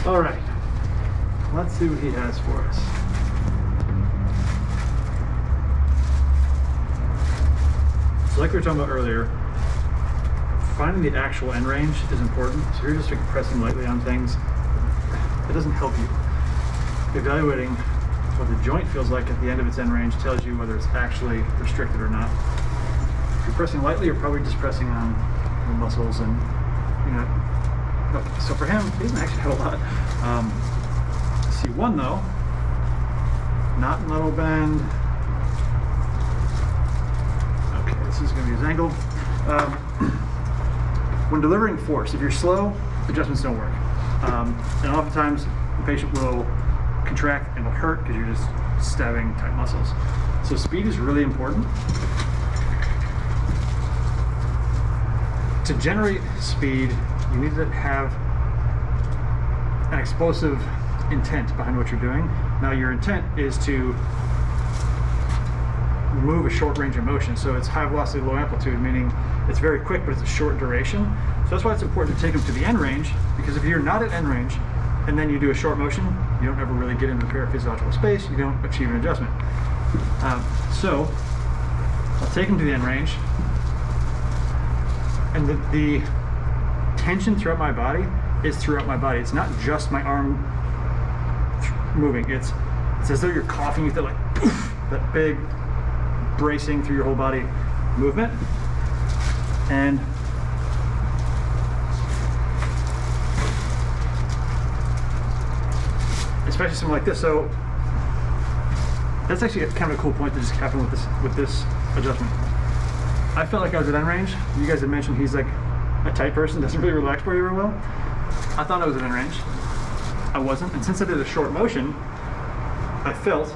All right, let's see what he has for us. So like we were talking about earlier, finding the actual end range is important. So if you're just like pressing lightly on things, it doesn't help you. Evaluating what the joint feels like at the end of its end range tells you whether it's actually restricted or not. If you're pressing lightly, you're probably just pressing on the muscles and, you know. Okay, so for him, he doesn't actually have a lot. C1 though, not in lateral bend. Okay, this is going to be his angle. When delivering force, if you're slow, adjustments don't work. And oftentimes the patient will contract and it'll hurt because you're just stabbing tight muscles. So speed is really important. To generate speed, you need to have an explosive intent behind what you're doing. Now your intent is to move a short range of motion. So it's high velocity, low amplitude, meaning it's very quick, but it's a short duration. So that's why it's important to take them to the end range, because if you're not at end range and then you do a short motion, you don't ever really get into the paraphysiological space, you don't achieve an adjustment. So I'll take them to the end range, and the tension throughout my body is throughout my body. It's not just my arm moving. It's as though you're coughing. You feel like poof, that big bracing through your whole body movement. And especially something like this. So that's actually kind of a cool point that just happened with this adjustment. I felt like I was at end range. You guys had mentioned he's like a tight person, doesn't really relax very well. I thought I was at end range. I wasn't, and since I did a short motion, I felt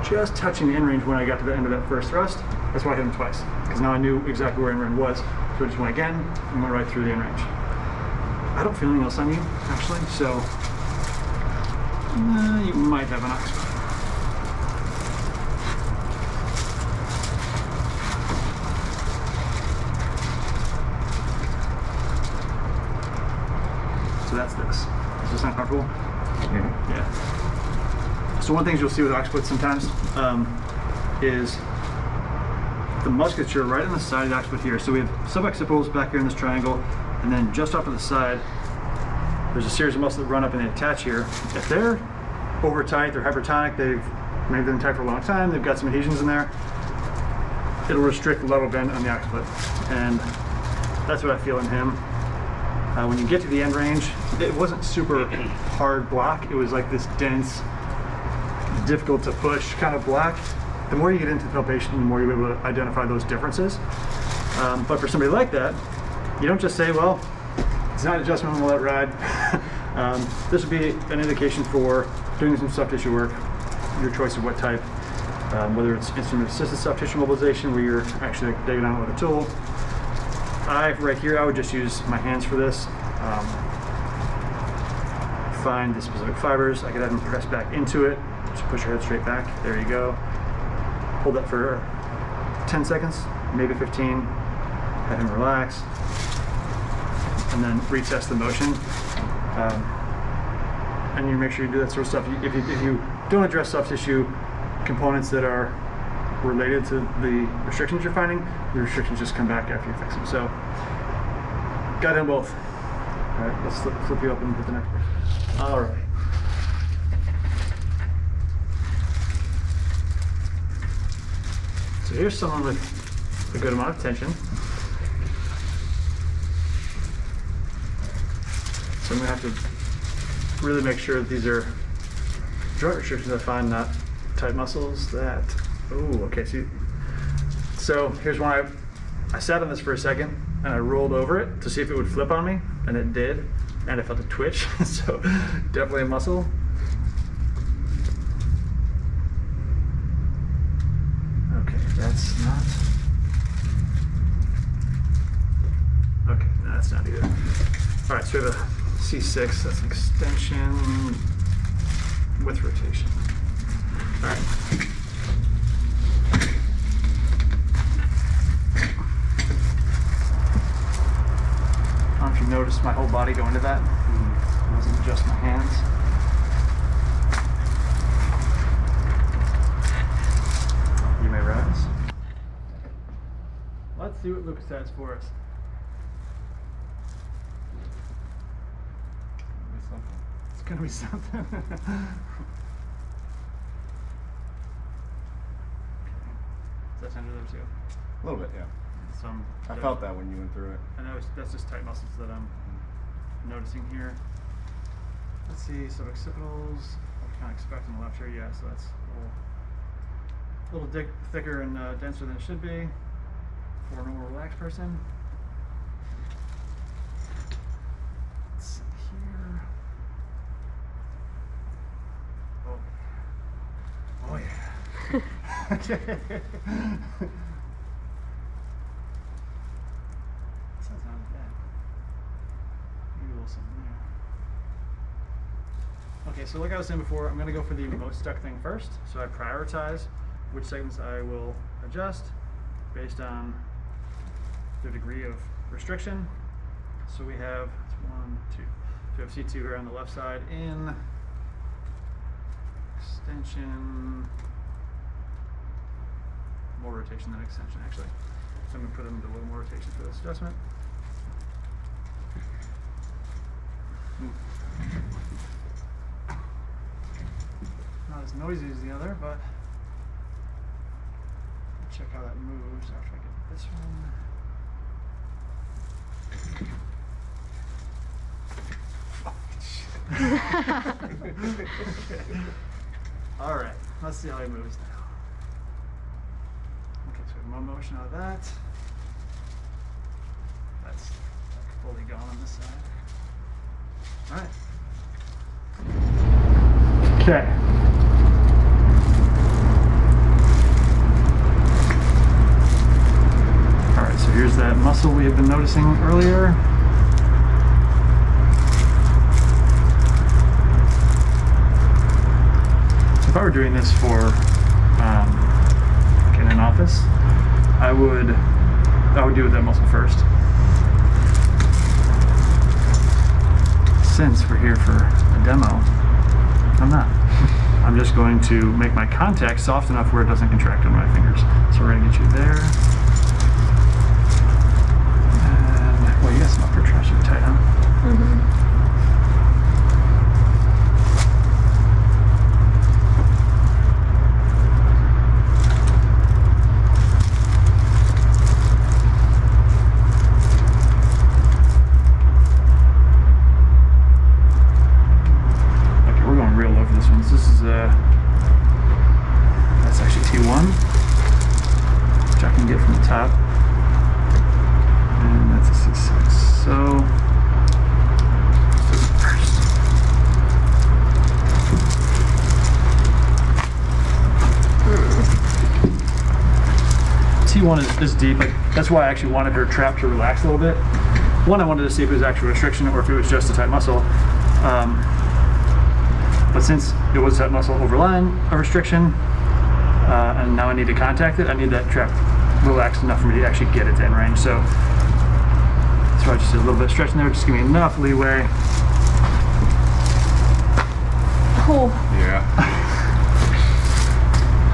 just touching the end range when I got to the end of that first thrust. That's why I hit him twice, because now I knew exactly where end range was. So I just went again and went right through the end range. I don't feel anything else on you, actually, so you might have an oxygen. So that's this. Does this sound comfortable? Yeah. So one thing you'll see with oxyputs sometimes is the musculature right on the side of the occiput here. So we have suboccipitals back here in this triangle, and then just off to the side, there's a series of muscles that run up and they attach here. If they're over tight, they're hypertonic, maybe they've been tight for a long time, they've got some adhesions in there, it'll restrict the lateral bend on the occiput. And that's what I feel in him. When you get to the end range, it wasn't super hard block. It was like this dense, difficult to push kind of block. The more you get into the palpation, the more you're able to identify those differences. But for somebody like that, you don't just say, well, it's not an adjustment, I'm gonna let it ride. This would be an indication for doing some soft tissue work, your choice of what type, whether it's instrument-assisted soft tissue mobilization, where you're actually digging on with a tool. Right here, I would just use my hands for this. Find the specific fibers. I could have them press back into it. Just push your head straight back. There you go. Hold that for 10 seconds, maybe 15. Have him relax. And then retest the motion. And you make sure you do that sort of stuff. If you don't address soft tissue components that are related to the restrictions you're finding, the restrictions just come back after you fix them. So, got him both. All right, let's flip you up and put the next person. All right. So here's someone with a good amount of tension. So I'm gonna have to really make sure that these are joint restrictions I find, not tight muscles. Oh, okay, so here's one. I sat on this for a second and I rolled over it to see if it would flip on me, and it did, and I felt a twitch, so definitely a muscle. Okay, that's not, okay, no, that's not either. All right, so we have a C6, that's an extension with rotation. All right. I don't know if you noticed my whole body go into that. as I adjust my hands. You may rise. Let's see what Lucas has for us. It's gonna be something. Does that sound good too? A little bit, yeah. I felt that when you went through it. I know that's just tight muscles that I'm noticing here. Let's see, suboccipitals. I kind of expect on the left here, yeah, so that's a little thicker and denser than it should be for a normal relaxed person. Let's see here. Oh yeah. Sounds not bad. Maybe a little something there. Okay, so like I was saying before, I'm going to go for the most stuck thing first. So I prioritize which segments I will adjust based on their degree of restriction. So we have one, two. So we have C2 here on the left side in extension. More rotation than extension, actually. So I'm going to put them into a little more rotation for this adjustment. Not as noisy as the other, but check how that moves after I get this one. All right, let's see how he moves now. Okay, so we have one motion out of that. That's fully gone on this side. All right. Okay. All right, so here's that muscle we had been noticing earlier. If I were doing this for like in an office, I would do with that muscle first. Since we're here for a demo, I'm not. I'm just going to make my contact soft enough where it doesn't contract on my fingers. So we're going to get you there. And, well, you got some upper traps really tight, huh? Mm-hmm. That's actually T1, which I can get from the top, and that's a C6. So first, T1 is deep. That's why I actually wanted her trap to relax a little bit. One, I wanted to see if it was actual restriction or if it was just a tight muscle. But since it was that muscle overlying a restriction, and now I need to contact it, I need that trap relaxed enough for me to actually get it in range. So I just did a little bit of stretching there, just give me enough leeway. Oh. Yeah.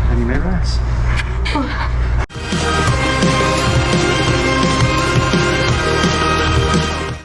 And you may rise.